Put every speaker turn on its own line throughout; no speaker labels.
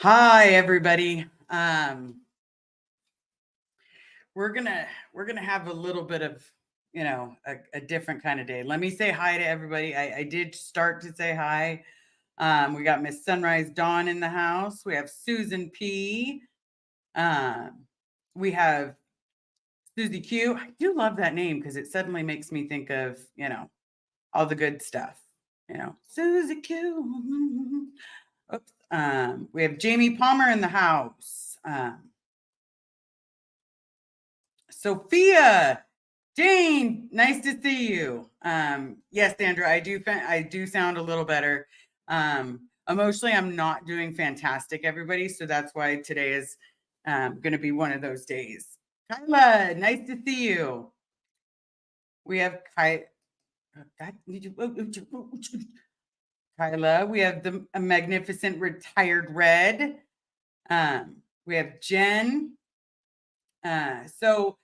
Hi, everybody. We're gonna have a little bit of a different kind of day. Let me say hi to everybody. I did start to say hi. We got Miss Sunrise Dawn in the house. We have Susan P. Um, we have Susie Q. I do love that name because it suddenly makes me think of all the good stuff. Susie Q. Oops. We have Jamie Palmer in the house. Sophia, Jane, nice to see you. Yes, Sandra, I do sound a little better. Emotionally, I'm not doing fantastic, everybody. So that's why today is going to be one of those days. Kyla, nice to see you. We have Kyla. We have the magnificent retired red. We have Jen. So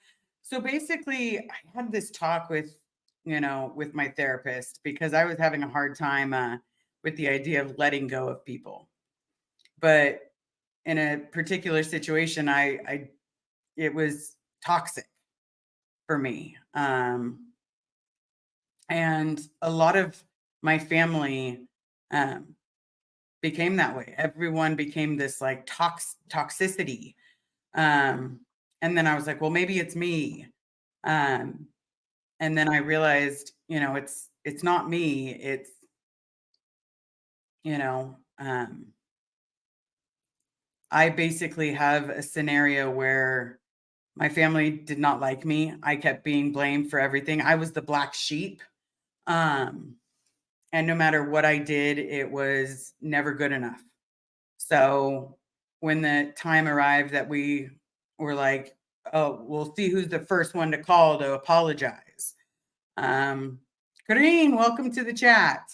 basically, I had this talk with my therapist because I was having a hard time with the idea of letting go of people. But in a particular situation, I it was toxic for me. And a lot of my family became that way. Everyone became this like toxicity. And then I was like, well, maybe it's me. Um, and then I realized, it's not me. It's, you know, um, I basically have a scenario where my family did not like me. I kept being blamed for everything. I was the black sheep. Um, and no matter what I did, it was never good enough. So when the time arrived that we were like, oh, we'll see who's the first one to call to apologize. Kareen, welcome to the chat.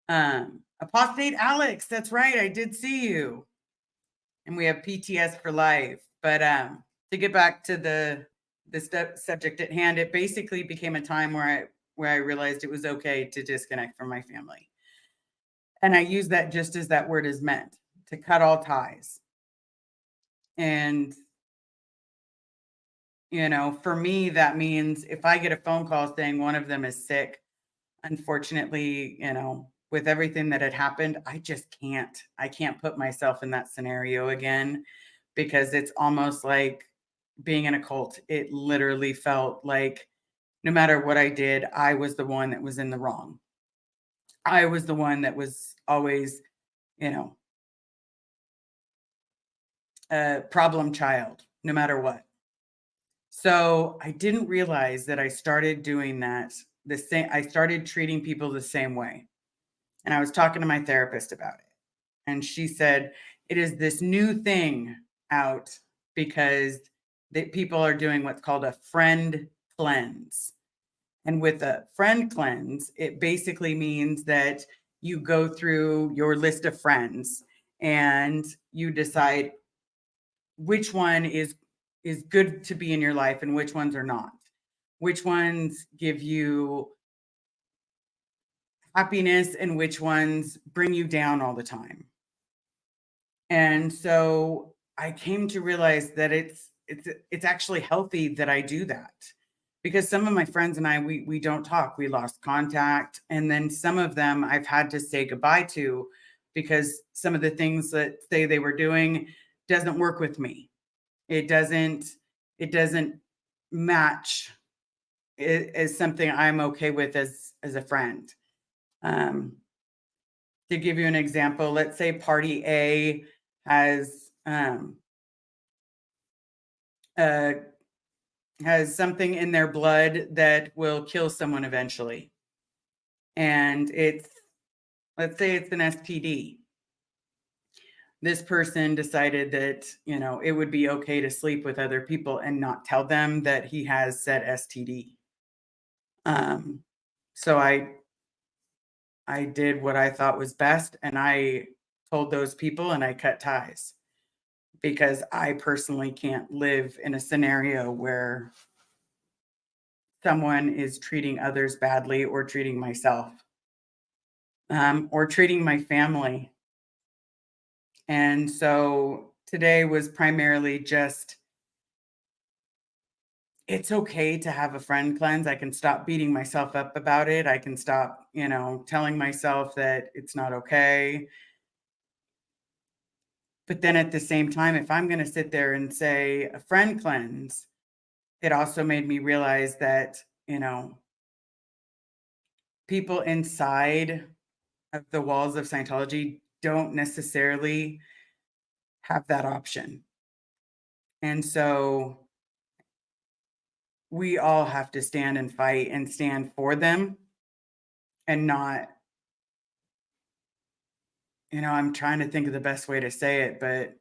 Apostate Alex, that's right, I did see you. And we have PTS for life. But to get back to the subject at hand, it basically became a time where I realized it was okay to disconnect from my family. And I use that just as that word is meant, to cut all ties. And for me, that means if I get a phone call saying one of them is sick, unfortunately, with everything that had happened, I can't put myself in that scenario again because it's almost like being in a cult. It literally felt like no matter what I did, I was the one that was in the wrong. I was the one that was always, a problem child, no matter what. So I didn't realize that I started doing that the same. I started treating people the same way. And I was talking to my therapist about it. And she said, it is this new thing out because people are doing what's called a friend cleanse. And with a friend cleanse, it basically means that you go through your list of friends and you decide which one is good to be in your life and which ones are not. Which ones give you happiness and which ones bring you down all the time. And so I came to realize that it's actually healthy that I do that. Because some of my friends and I we don't talk. We lost contact, and then some of them I've had to say goodbye to because some of the things that they were doing doesn't work with me. It doesn't match it as something I'm okay with as a friend. Um, to give you an example, let's say party A has uh, has something in their blood that will kill someone eventually, and let's say it's an STD. This person decided that it would be okay to sleep with other people and not tell them that he has said STD. So I did what I thought was best, and I told those people and I cut ties because I personally can't live in a scenario where someone is treating others badly or treating myself or treating my family. And so today was primarily just, it's okay to have a friend cleanse. I can stop beating myself up about it. I can stop, telling myself that it's not okay. But then at the same time, if I'm going to sit there and say a friend cleanse, it also made me realize that, people inside of the walls of Scientology don't necessarily have that option. And so we all have to stand and fight and stand for them and not, I'm trying to think of the best way to say it, but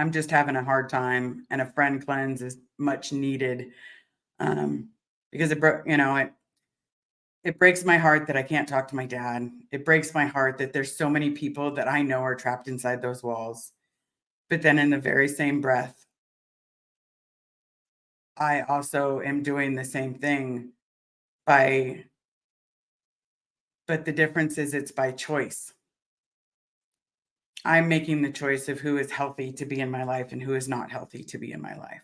I'm just having a hard time, and a friend cleanse is much needed. Um, because it breaks my heart that I can't talk to my dad. It breaks my heart that there's so many people that I know are trapped inside those walls. But then in the very same breath, I also am doing the same thing by but the difference is it's by choice. I'm making the choice of who is healthy to be in my life and who is not healthy to be in my life.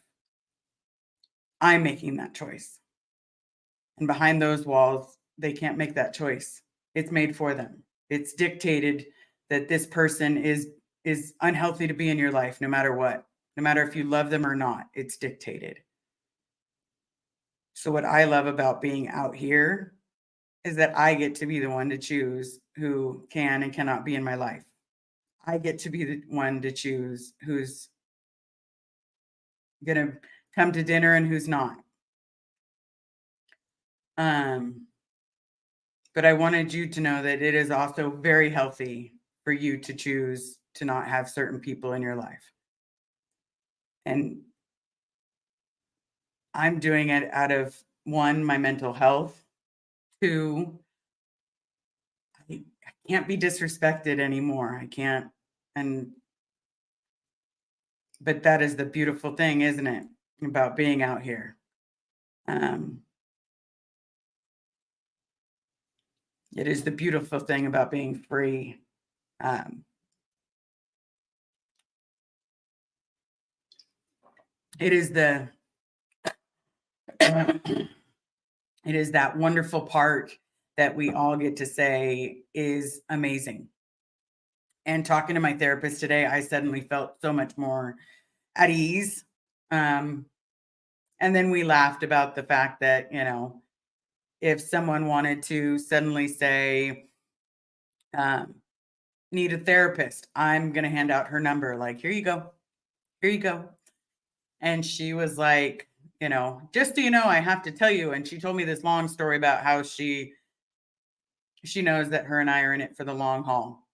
I'm making that choice. And behind those walls, they can't make that choice. It's made for them. It's dictated that this person is unhealthy to be in your life no matter what. No matter if you love them or not, it's dictated. So what I love about being out here is that I get to be the one to choose who can and cannot be in my life. I get to be the one to choose who's going to come to dinner and who's not. Um, but I wanted you to know that it is also very healthy for you to choose to not have certain people in your life. And I'm doing it out of one, my mental health, two, I can't be disrespected anymore. I can't. And, but that is the beautiful thing, isn't it? About being out here. Um, it is the beautiful thing about being free. Um, it is the it is that wonderful part that we all get to say is amazing. And talking to my therapist today, I suddenly felt so much more at ease. Um, and then we laughed about the fact that, if someone wanted to suddenly say, um, need a therapist, I'm going to hand out her number. Like, here you go. Here you go. And she was like, just so you know, I have to tell you. And she told me this long story about how she knows that her and I are in it for the long haul.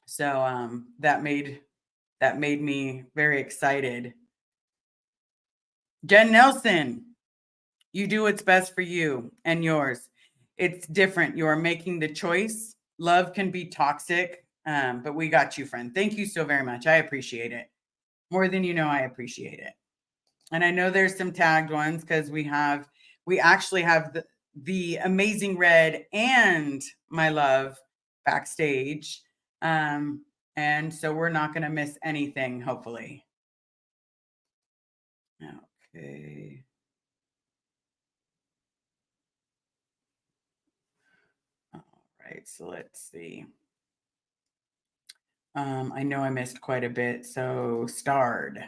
So that made me very excited. Jen Nelson, you do what's best for you and yours. It's different. You are making the choice. Love can be toxic, but we got you, friend. Thank you so very much. I appreciate it. More than you know, I appreciate it. And I know there's some tagged ones because we actually have the Amazing Red and My Love backstage. And so we're not going to miss anything, hopefully. Okay. All right, so let's see. I know I missed quite a bit, so starred.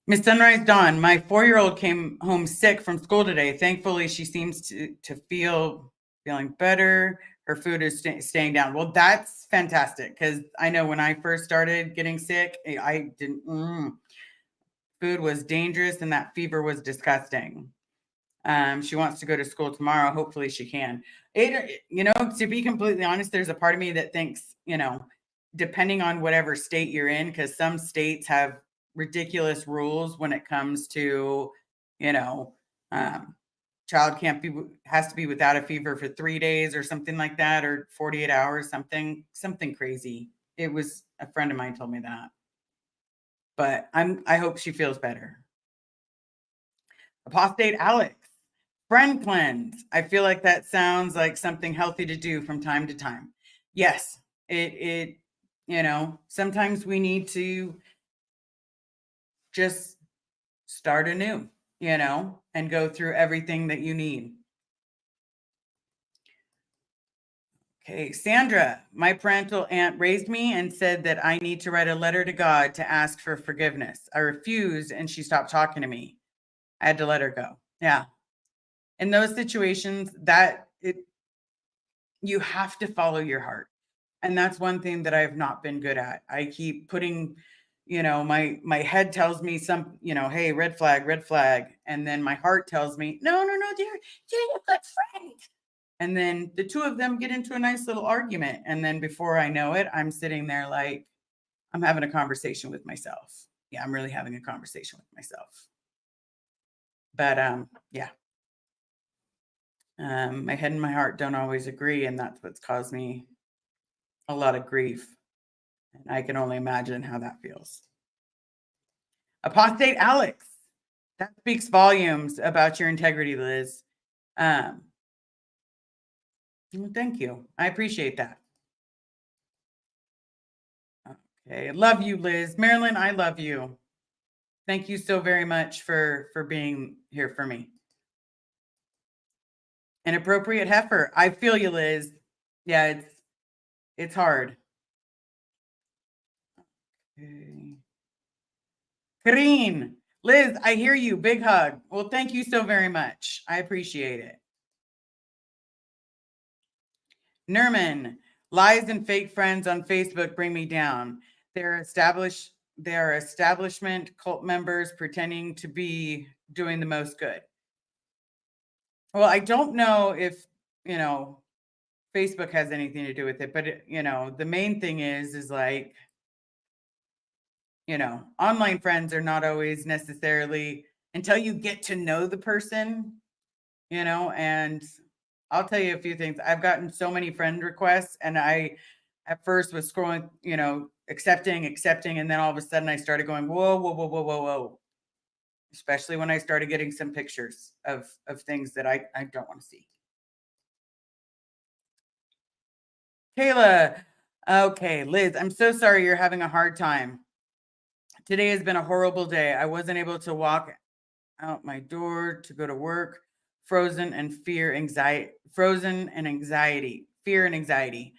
Miss Sunrise Dawn, my 4-year-old came home sick from school today. Thankfully, she seems to feeling better. Her food is staying down. Well, that's fantastic because I know when I first started getting sick, I didn't. Food was dangerous and that fever was disgusting. She wants to go to school tomorrow. Hopefully, she can. To be completely honest, there's a part of me that thinks, depending on whatever state you're in, because some states have ridiculous rules when it comes to, child has to be without a fever for 3 days or something like that, or 48 hours, something crazy. It was a friend of mine told me that. But I hope she feels better. Apostate Alex, Friend cleanse. I feel like that sounds like something healthy to do from time to time. Yes, it sometimes we need to just start anew, and go through everything that you need. Okay, Sandra, my parental aunt raised me and said that I need to write a letter to God to ask for forgiveness. I refused and she stopped talking to me. I had to let her go. Yeah. In those situations, you have to follow your heart. And that's one thing that I've not been good at. I keep putting, my head tells me hey, red flag. And then my heart tells me, no, dear, you're a good friend. And then the two of them get into a nice little argument. And then before I know it, I'm sitting there like I'm having a conversation with myself. Yeah, I'm really having a conversation with myself. But yeah. My head and my heart don't always agree, and that's what's caused me a lot of grief. And I can only imagine how that feels. Apostate Alex. That speaks volumes about your integrity, Liz. Thank you. I appreciate that. Okay. Love you, Liz. Marilyn, I love you. Thank you so very much for being here for me. Inappropriate heifer. I feel you, Liz. Yeah, it's hard. Okay. Kareen. Liz, I hear you. Big hug. Well, thank you so very much. I appreciate it. Nerman, lies and fake friends on Facebook bring me down. They're establishment cult members pretending to be doing the most good. Well, I don't know if, Facebook has anything to do with it, but the main thing is like, online friends are not always necessarily until you get to know the person, and I'll tell you a few things. I've gotten so many friend requests and I at first was scrolling, accepting, and then all of a sudden I started going, whoa, whoa, whoa, whoa, whoa, whoa. Especially when I started getting some pictures of things that I don't want to see. Kayla, okay, Liz, I'm so sorry you're having a hard time. Today has been a horrible day. I wasn't able to walk out my door to go to work. Frozen and anxiety. Fear and anxiety.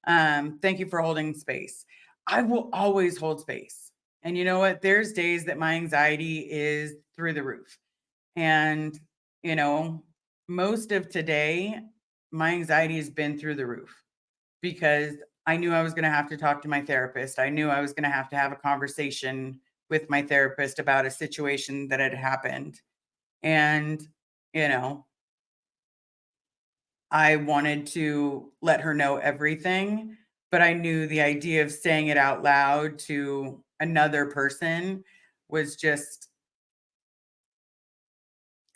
Thank you for holding space. I will always hold space. And you know what? There's days that my anxiety is through the roof. And, most of today, my anxiety has been through the roof because I knew I was going to have to talk to my therapist. I knew I was going to have a conversation with my therapist about a situation that had happened. And, I wanted to let her know everything, but I knew the idea of saying it out loud to another person was just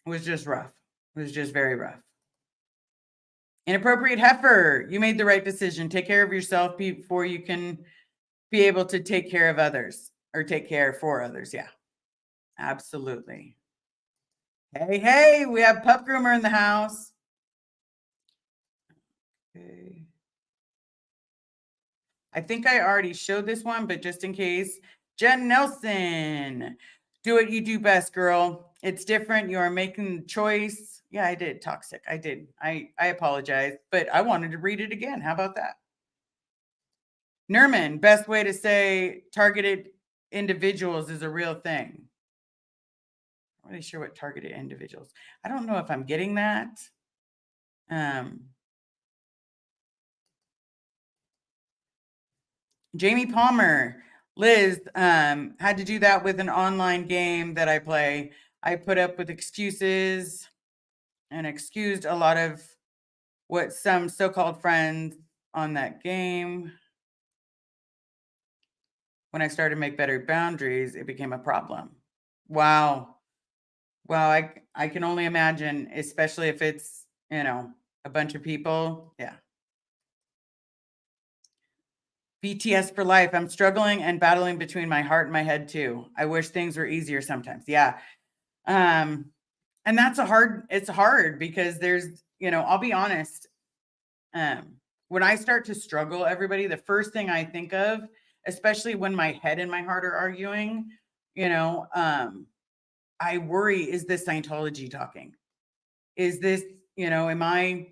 rough. It was just very rough. Inappropriate heifer. You made the right decision. Take care of yourself before you can be able to take care of others or take care for others. Yeah, absolutely. Hey, we have Pup Groomer in the house. Okay. I think I already showed this one, but just in case, Jen Nelson, do what you do best, girl. It's different. You are making the choice. Yeah, I did. Toxic. I did. I apologize, but I wanted to read it again. How about that? Nerman, best way to say targeted individuals is a real thing. I'm not really sure what targeted individuals. I don't know if I'm getting that. Jamie Palmer, Liz, had to do that with an online game that I play. I put up with excuses and excused a lot of what some so-called friends on that game. When I started to make better boundaries, it became a problem. Wow. I can only imagine, especially if it's, a bunch of people. Yeah. BTS for life. I'm struggling and battling between my heart and my head too. I wish things were easier sometimes. Yeah. And it's hard because there's, I'll be honest. When I start to struggle, everybody, the first thing I think of, especially when my head and my heart are arguing, you know, I worry, is this Scientology talking? Is this, am I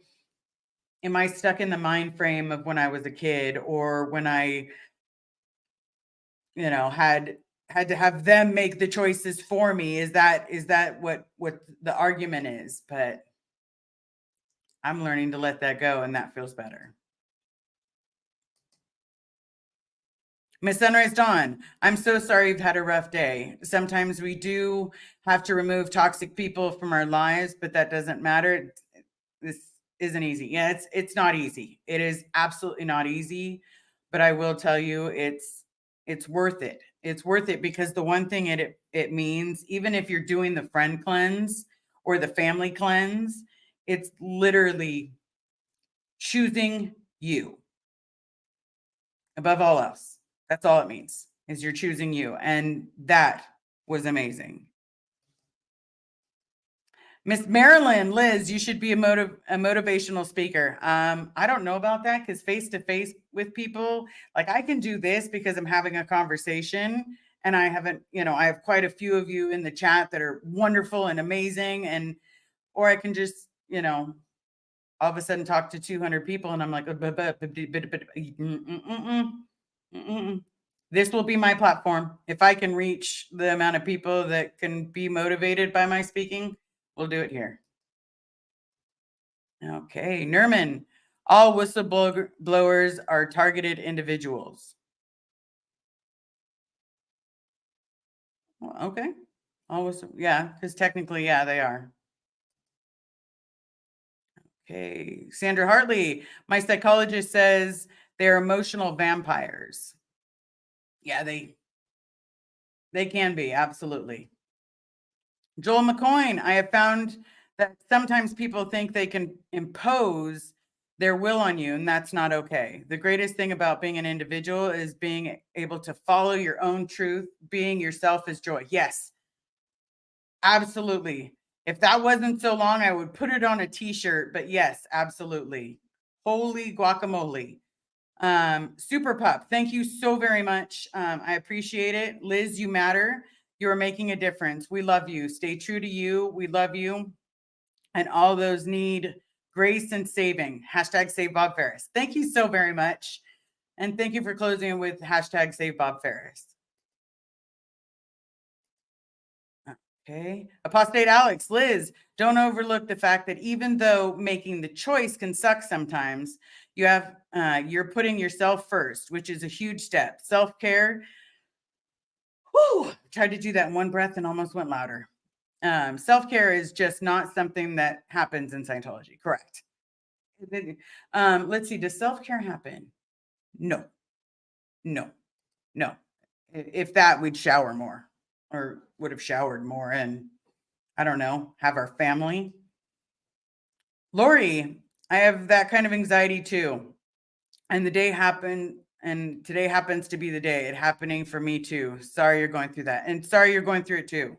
stuck in the mind frame of when I was a kid, or when I, had to have them make the choices for me? Is that what the argument is? But I'm learning to let that go, and that feels better. Miss Sunrise Dawn, I'm so sorry you've had a rough day. Sometimes we do have to remove toxic people from our lives, but that doesn't matter. This isn't easy. Yeah, it's not easy. It is absolutely not easy, but I will tell you, it's worth it. It's worth it because the one thing it means, even if you're doing the friend cleanse or the family cleanse, it's literally choosing you above all else. That's all it means, is you're choosing you. And that was amazing. Miss Marilyn, Liz, you should be a motivational speaker. I don't know about that, because face to face with people, like, I can do this because I'm having a conversation, and I haven't, I have quite a few of you in the chat that are wonderful and amazing, or I can just, all of a sudden talk to 200 people, and I'm like, this will be my platform. If I can reach the amount of people that can be motivated by my speaking, we'll do it here. Okay, Nerman, all whistleblowers are targeted individuals. Well, okay, yeah, because technically, yeah, they are. Okay, Sandra Hartley, my psychologist says they're emotional vampires. Yeah, they can be, absolutely. Joel McCoyne, I have found that sometimes people think they can impose their will on you, and that's not okay. The greatest thing about being an individual is being able to follow your own truth. Being yourself is joy. Yes, absolutely. If that wasn't so long, I would put it on a t-shirt, but yes, absolutely. Holy guacamole. Super Pup, thank you so very much. I appreciate it. Liz, you matter. You are making a difference. We love you. Stay true to you. We love you. And all those need grace and saving. Hashtag save Bob Ferris. Thank you so very much. And thank you for closing with hashtag save Bob Ferris. Okay. Apostate Alex, Liz, don't overlook the fact that even though making the choice can suck sometimes, you're putting yourself first, which is a huge step. Self-care. Whew, tried to do that in one breath and almost went louder. Self-care is just not something that happens in Scientology. Correct. Let's see. Does self-care happen? No, no, no. If that, we'd shower more, or would have showered more, and I don't know, have our family. Lori, I have that kind of anxiety too. And today happens to be the day. It's happening for me too. Sorry you're going through that. And sorry you're going through it too.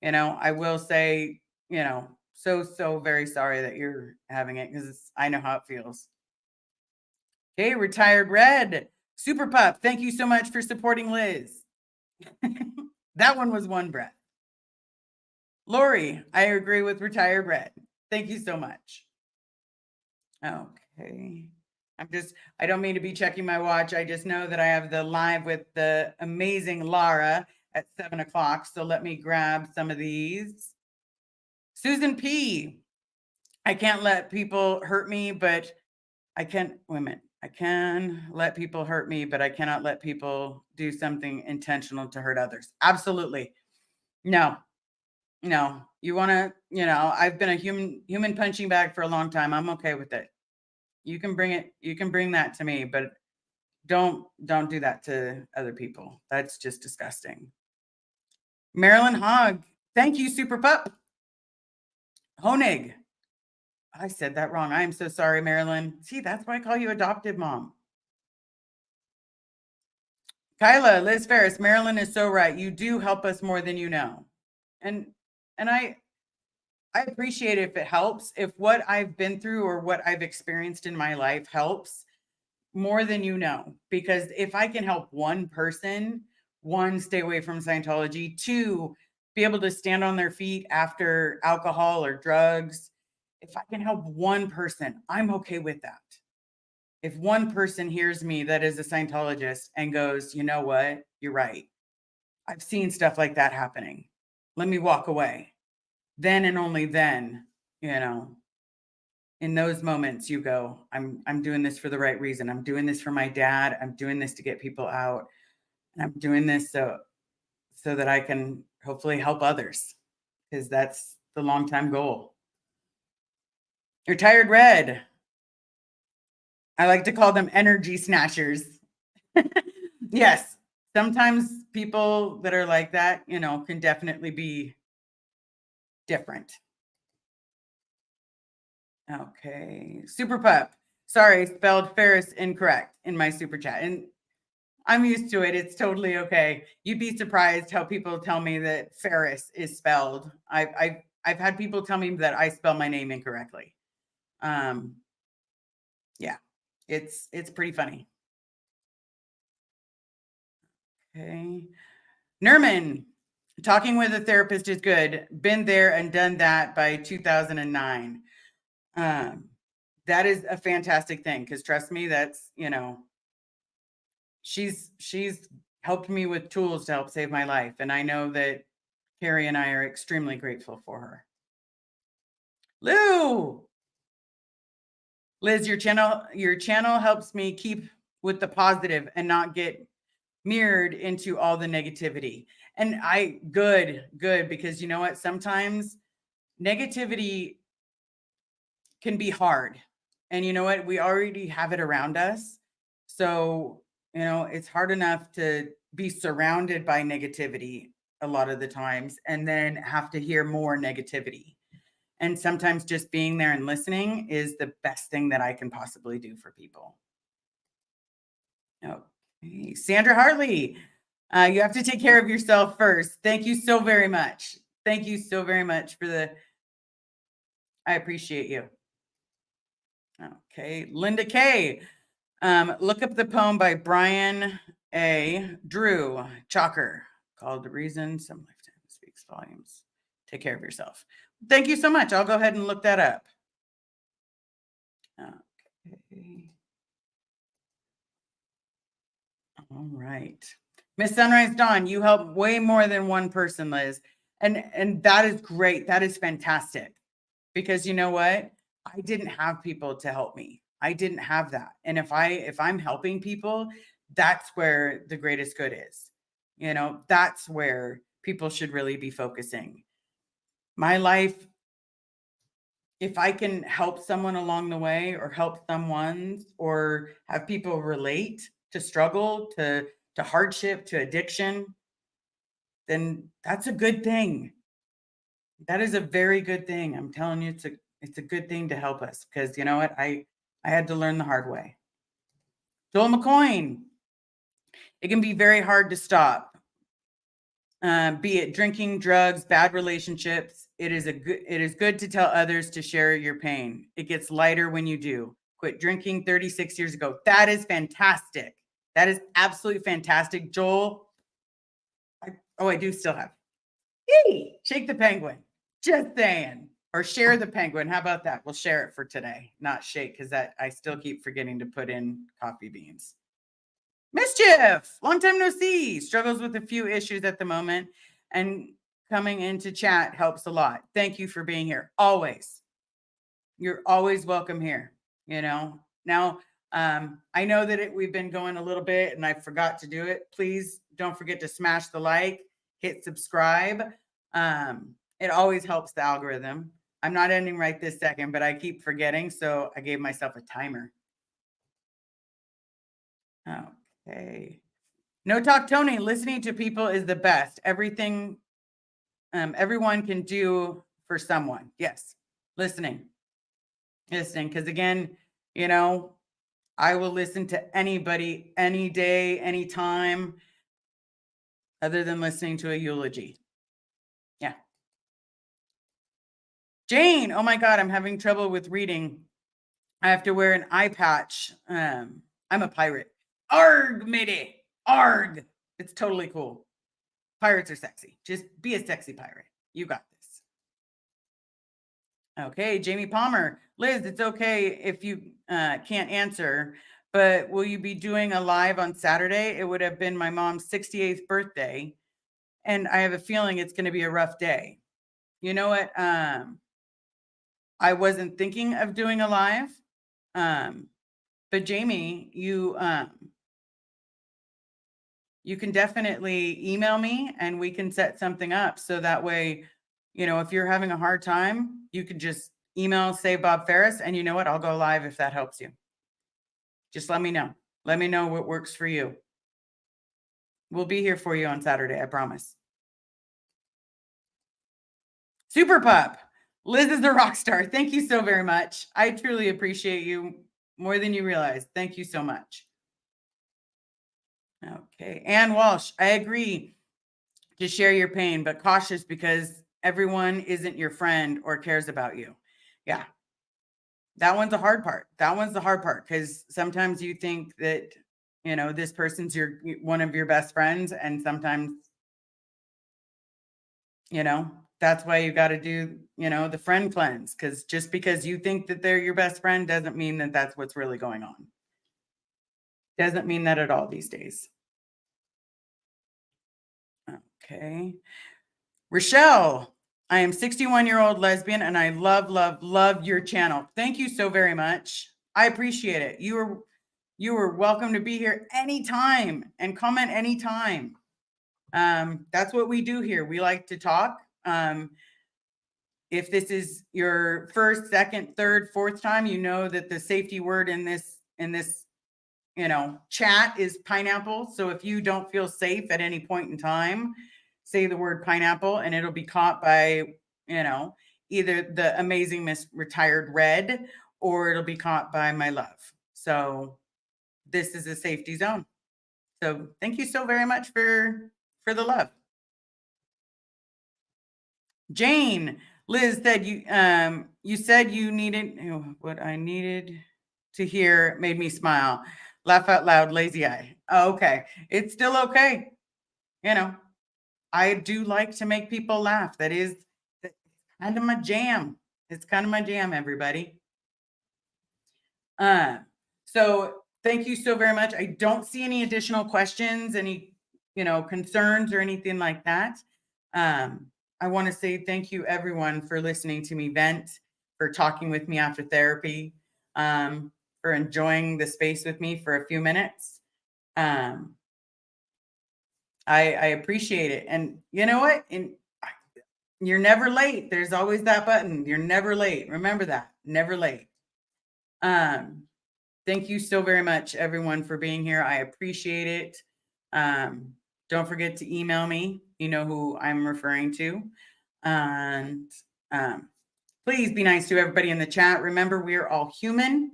I will say, so very sorry that you're having it, because I know how it feels. Okay, Retired Red. Super Pup, thank you so much for supporting Liz. That one was one breath. Lori, I agree with Retired Red. Thank you so much. Okay. I don't mean to be checking my watch. I just know that I have the live with the amazing Lara at 7:00. So let me grab some of these. Susan P. I can't let people hurt me, but I can let people hurt me, but I cannot let people do something intentional to hurt others. Absolutely. No. You want to, I've been a human punching bag for a long time. I'm okay with it. You can bring that to me, but don't do that to other people. That's just disgusting. Marilyn Hogg, thank you, Super Pup. Honig, I said that wrong. I am so sorry, Marilyn. See, that's why I call you adopted mom. Kyla, Liz Ferris, Marilyn is so right. You do help us more than you know. And I appreciate if it helps. If what I've been through or what I've experienced in my life helps, more than you know. Because if I can help one person, one, stay away from Scientology, two, be able to stand on their feet after alcohol or drugs, if I can help one person, I'm okay with that. If one person hears me that is a Scientologist and goes, you know what, you're right. I've seen stuff like that happening. Let me walk away. Then and only then, you know, in those moments you go, I'm doing this for the right reason. I'm doing this for my dad. I'm doing this to get people out. And I'm doing this so that I can hopefully help others because that's the long time goal. Retired Red. I like to call them energy snatchers. Yes, sometimes people that are like that, you know, can definitely be different. Okay. Super Pup. Sorry, spelled Ferris incorrect in my super chat. And I'm used to it. It's totally okay. You'd be surprised how people tell me that Ferris is spelled. I've had people tell me that I spell my name incorrectly. Um, yeah, it's pretty funny. Okay. Nerman, talking with a therapist is good. Been there and done that by 2009. That is a fantastic thing because trust me, that's, you know, she's helped me with tools to help save my life. And I know that Carrie and I are extremely grateful for her. Lou, Liz, your channel helps me keep with the positive and not get mirrored into all the negativity. And good, because you know what? Sometimes negativity can be hard. And you know what? We already have it around us. So, you know, it's hard enough to be surrounded by negativity a lot of the times and then have to hear more negativity. And sometimes just being there and listening is the best thing that I can possibly do for people. Okay. Sandra Hartley, you have to take care of yourself first. Thank you so very much. Thank you so very much I appreciate you. Okay. Linda K. Look up the poem by Brian A. Drew Chalker called The Reason Some Lifetime Speaks Volumes. Take care of yourself. Thank you so much. I'll go ahead and look that up. Okay. All right. Miss Sunrise Dawn, you help way more than one person, Liz. And that is great. That is fantastic. Because you know what? I didn't have people to help me. I didn't have that. And if I'm helping people, that's where the greatest good is. You know, that's where people should really be focusing. My life, if I can help someone along the way or help someone or have people relate to struggle, to hardship, to addiction, then that's a good thing. That is a very good thing. I'm telling you, it's a good thing to help us because you know what? I had to learn the hard way. Joel McCoyne, it can be very hard to stop. Be it drinking, drugs, bad relationships. It is good to tell others to share your pain. It gets lighter when you do. Quit drinking 36 years ago. That is fantastic. That is absolutely fantastic. Joel, I do still have. Hey, shake the penguin. Just saying. Or share the penguin. How about that? We'll share it for today, not shake, because that I still keep forgetting to put in coffee beans. Mischief, long time no see. Struggles with a few issues at the moment, and coming into chat helps a lot. Thank you for being here. Always. You're always welcome here. You know. Now, I know that we've been going a little bit, and I forgot to do it. Please don't forget to smash the like, hit subscribe. It always helps the algorithm. I'm not ending right this second, but I keep forgetting, so I gave myself a timer. Okay. No Talk Tony, listening to people is the best. Everything everyone can do for someone. Yes. Listening. Because again, you know, I will listen to anybody any day, anytime, other than listening to a eulogy. Yeah. Jane, oh my God, I'm having trouble with reading. I have to wear an eye patch. I'm a pirate. Arg, matey. Arg. It's totally cool. Pirates are sexy. Just be a sexy pirate. You got this. Okay, Jamie Palmer. Liz, it's okay if you can't answer, but will you be doing a live on Saturday? It would have been my mom's 68th birthday, and I have a feeling it's going to be a rough day. You know what? I wasn't thinking of doing a live, but Jamie, you can definitely email me and we can set something up. So that way, if you're having a hard time, you can just email Save Bob Ferris, and you know what? I'll go live if that helps you. Just let me know. Let me know what works for you. We'll be here for you on Saturday, I promise. Super Pup. Liz is the rock star. Thank you so very much. I truly appreciate you more than you realize. Thank you so much. Okay. Ann Walsh, I agree to share your pain, but cautious because everyone isn't your friend or cares about you. Yeah. That one's the hard part. That one's the hard part because sometimes you think that, this person's one of your best friends, and sometimes, that's why you got to do, the friend cleanse, because just because you think that they're your best friend doesn't mean that that's what's really going on. Doesn't mean that at all these days. Okay. Rochelle, I am 61-year-old lesbian and I love, love, love your channel. Thank you so very much. I appreciate it. You are welcome to be here anytime and comment anytime. That's what we do here. We like to talk. If this is your first, second, third, fourth time, you know that the safety word in this chat is pineapple. So if you don't feel safe at any point in time, say the word pineapple and it'll be caught by, either the amazing Miss Retired Red, or it'll be caught by my love. So this is a safety zone. So thank you so very much for the love. Jane, Liz said you said you needed what I needed to hear made me smile. Laugh out loud, lazy eye. Oh, okay. It's still okay. I do like to make people laugh. That is kind of my jam. It's kind of my jam, everybody. So thank you so very much. I don't see any additional questions, any, concerns or anything like that. I want to say thank you everyone for listening to me vent, for talking with me after therapy, for enjoying the space with me for a few minutes. I appreciate it. And you know what? You're never late. There's always that button. You're never late. Remember that. Never late. Thank you so very much, everyone, for being here. I appreciate it. Don't forget to email me. You know who I'm referring to. And please be nice to everybody in the chat. Remember, we are all human.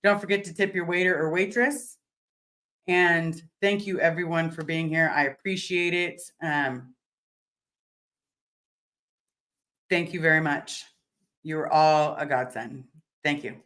Don't forget to tip your waiter or waitress. And thank you, everyone, for being here. I appreciate it. Thank you very much. You're all a godsend. Thank you.